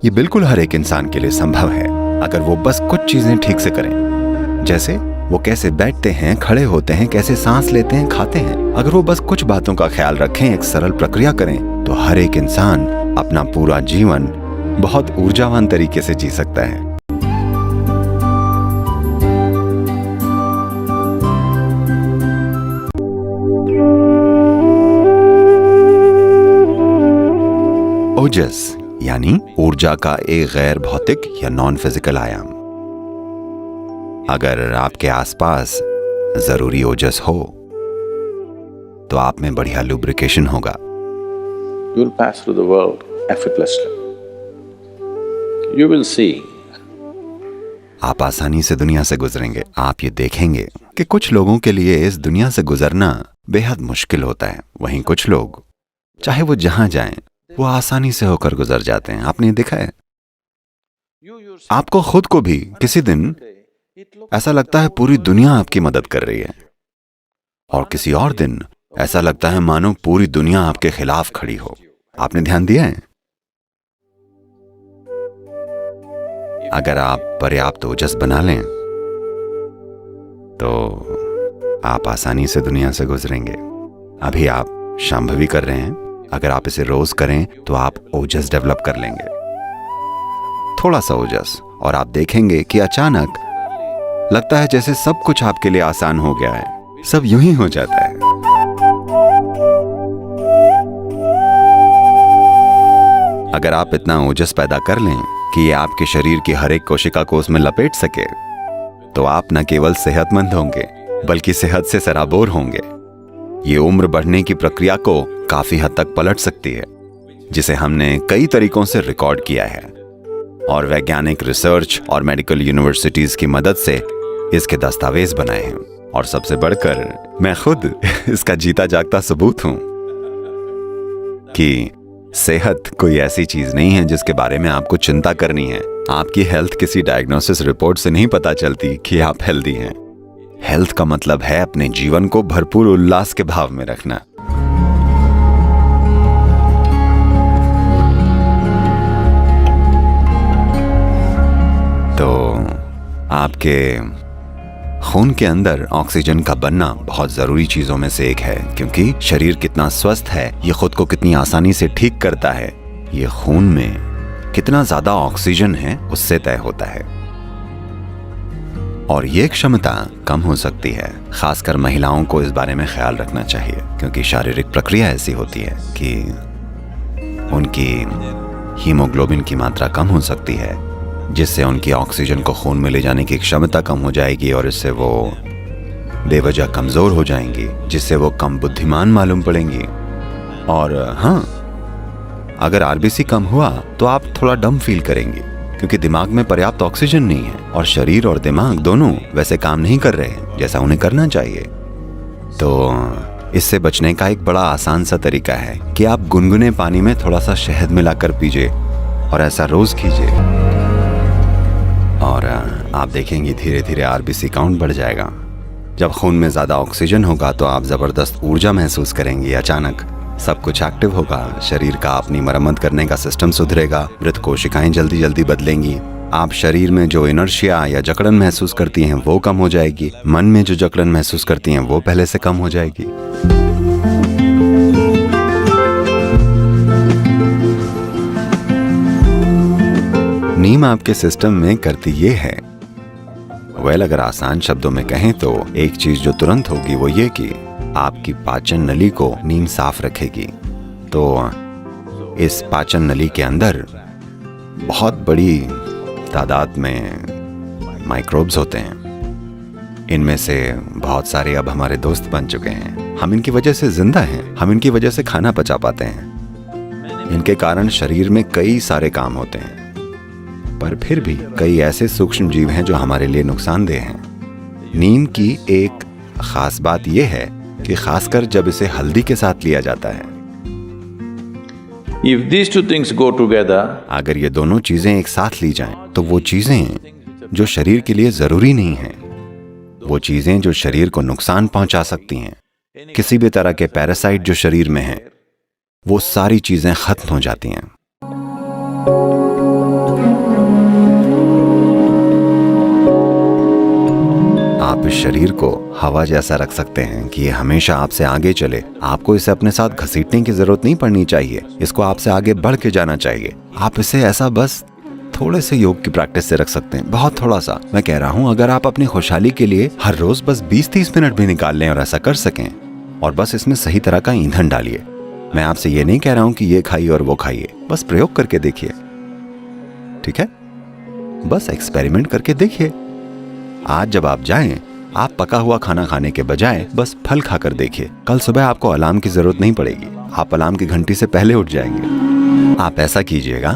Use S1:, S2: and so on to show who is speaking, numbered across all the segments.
S1: ये बिल्कुल हर एक इंसान के लिए संभव है अगर वो बस कुछ चीजें ठीक से करें। जैसे वो कैसे बैठते हैं, खड़े होते हैं, कैसे सांस लेते हैं, खाते हैं। अगर वो बस कुछ बातों का ख्याल रखें, एक सरल प्रक्रिया करें, तो हर एक इंसान अपना पूरा जीवन बहुत ऊर्जावान तरीके से जी सकता है। ओजस यानी ऊर्जा का एक गैर भौतिक या नॉन फिजिकल आयाम। अगर आपके आसपास जरूरी ओजस हो तो आप में बढ़िया लुब्रिकेशन होगा।
S2: You will pass through the world effortlessly. You will see.
S1: आप आसानी से दुनिया से गुजरेंगे। आप ये देखेंगे कि कुछ लोगों के लिए इस दुनिया से गुजरना बेहद मुश्किल होता है। वहीं कुछ लोग चाहे वो जहां जाएं वो आसानी से होकर गुजर जाते हैं। आपने देखा है? आपको खुद को भी किसी दिन ऐसा लगता है पूरी दुनिया आपकी मदद कर रही है, और किसी और दिन ऐसा लगता है मानो पूरी दुनिया आपके खिलाफ खड़ी हो। आपने ध्यान दिया है? अगर आप पर्याप्त ओजस बना लें तो आप आसानी से दुनिया से गुजरेंगे। अभी आप शांभवी कर रहे हैं, अगर आप इसे रोज करें तो आप ओजस डेवलप कर लेंगे, थोड़ा सा ओजस, और आप देखेंगे कि अचानक लगता है जैसे सब कुछ आपके लिए आसान हो गया है। सब यूं ही हो जाता है। अगर आप इतना ओजस पैदा कर लें कि ये आपके शरीर की हर एक कोशिका को उसमें लपेट सके, तो आप न केवल सेहतमंद होंगे बल्कि सेहत से सराबोर होंगे। ये उम्र बढ़ने की प्रक्रिया को काफी हद तक पलट सकती है, जिसे हमने कई तरीकों से रिकॉर्ड किया है, और वैज्ञानिक रिसर्च और मेडिकल यूनिवर्सिटीज की मदद से इसके दस्तावेज बनाए हैं। और सबसे बढ़कर मैं खुद इसका जीता जागता सबूत हूं कि सेहत कोई ऐसी चीज नहीं है जिसके बारे में आपको चिंता करनी है। आपकी हेल्थ किसी डायग्नोसिस रिपोर्ट से नहीं पता चलती कि आप हेल्दी हैं। हेल्थ का मतलब है अपने जीवन को भरपूर उल्लास के भाव में रखना। तो आपके खून के अंदर ऑक्सीजन का बनना बहुत जरूरी चीजों में से एक है, क्योंकि शरीर कितना स्वस्थ है, ये खुद को कितनी आसानी से ठीक करता है, ये खून में कितना ज्यादा ऑक्सीजन है उससे तय होता है। और ये क्षमता कम हो सकती है। खासकर महिलाओं को इस बारे में ख्याल रखना चाहिए, क्योंकि शारीरिक प्रक्रिया ऐसी होती है कि उनकी हीमोग्लोबिन की मात्रा कम हो सकती है, जिससे उनकी ऑक्सीजन को खून में ले जाने की क्षमता कम हो जाएगी, और इससे वो बेवजह कमजोर हो जाएंगी, जिससे वो कम बुद्धिमान मालूम पड़ेंगी। और हाँ, अगर आरबीसी कम हुआ तो आप थोड़ा डम फील करेंगे, क्योंकि दिमाग में पर्याप्त ऑक्सीजन नहीं है, और शरीर और दिमाग दोनों वैसे काम नहीं कर रहे हैं जैसा उन्हें करना चाहिए। तो इससे बचने का एक बड़ा आसान सा तरीका है कि आप गुनगुने पानी में थोड़ा सा शहद मिलाकर पीजिए, और ऐसा रोज कीजिए, और आप देखेंगे धीरे धीरे आरबीसी काउंट बढ़ जाएगा। जब खून में ज्यादा ऑक्सीजन होगा तो आप जबरदस्त ऊर्जा महसूस करेंगे। अचानक सब कुछ एक्टिव होगा, शरीर का अपनी मरम्मत करने का सिस्टम सुधरेगा, मृत कोशिकाएं जल्दी जल्दी बदलेंगी, आप शरीर में जो इनर्शिया या जकड़न महसूस करती हैं वो कम हो जाएगी, मन में जो जकड़न महसूस करती हैं वो पहले से कम हो जाएगी। नीम आपके सिस्टम में करती ये है, अगर आसान शब्दों में कहें तो एक चीज जो तुरंत होगी वो ये कि आपकी पाचन नली को नीम साफ रखेगी। तो इस पाचन नली के अंदर बहुत बड़ी तादाद में माइक्रोब्स होते हैं। इनमें से बहुत सारे अब हमारे दोस्त बन चुके हैं। हम इनकी वजह से जिंदा हैं, हम इनकी वजह से खाना पचा पाते हैं। इनके कारण शरीर में कई सारे काम होते हैं, पर फिर भी कई ऐसे सूक्ष्म जीव हैं जो हमारे लिए नुकसानदेह हैं। नीम की एक खास बात यह है कि खासकर जब इसे हल्दी के साथ लिया जाता है,
S2: If these two things go together,
S1: अगर ये दोनों चीजें एक साथ ली जाएं, तो वो चीजें जो शरीर के लिए जरूरी नहीं हैं, वो चीजें जो शरीर को नुकसान पहुंचा सकती हैं, किसी भी तरह के पैरासाइट जो शरीर में हैं, वो सारी चीजें खत्म हो जाती हैं। आप इस शरीर को हवा जैसा रख सकते हैं कि ये हमेशा आपसे आगे चले। आपको इसे अपने साथ घसीटने की जरूरत नहीं पड़नी चाहिए, इसको आपसे आगे बढ़ के जाना चाहिए। आप इसे ऐसा बस थोड़े से योग की प्रैक्टिस से रख सकते हैं, बहुत थोड़ा सा। मैं कह रहा हूँ अगर आप अपनी खुशहाली के लिए हर रोज बस 20-30 मिनट भी निकाल लें और ऐसा कर सकें, और बस इसमें सही तरह का ईंधन डालिए। मैं आपसे ये नहीं कह रहा हूँ कि ये खाइए और वो खाइए, बस प्रयोग करके देखिए, ठीक है? बस एक्सपेरिमेंट करके देखिए। आज जब आप जाएं, आप पका हुआ खाना खाने के बजाय बस फल खाकर देखिए। कल सुबह आपको अलार्म की जरूरत नहीं पड़ेगी, आप अलार्म की घंटी से पहले उठ जाएंगे। आप ऐसा कीजिएगा,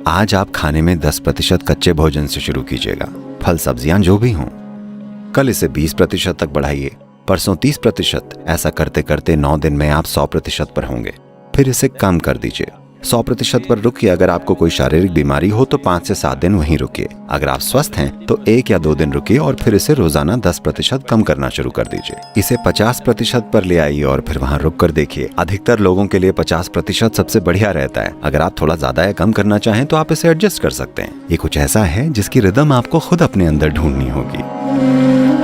S1: आज आप खाने में 10% कच्चे भोजन से शुरू कीजिएगा, फल सब्जियां जो भी हों। कल इसे 20% तक बढ़ाइए, परसों 30%। ऐसा करते करते 9 दिन में आप 100% पर होंगे। फिर इसे कम कर दीजिए, 100% पर रुकिए। अगर आपको कोई शारीरिक बीमारी हो तो 5 से 7 दिन वहीं रुकिए। अगर आप स्वस्थ हैं तो 1 या 2 दिन रुकिए और फिर इसे रोजाना 10% कम करना शुरू कर दीजिए। इसे 50% पर ले आइए और फिर वहां रुक कर देखिए। अधिकतर लोगों के लिए 50% सबसे बढ़िया रहता है। अगर आप थोड़ा ज्यादा या कम करना चाहें तो आप इसे एडजस्ट कर सकते हैं। ये कुछ ऐसा है जिसकी रिदम आपको खुद अपने अंदर ढूंढनी होगी।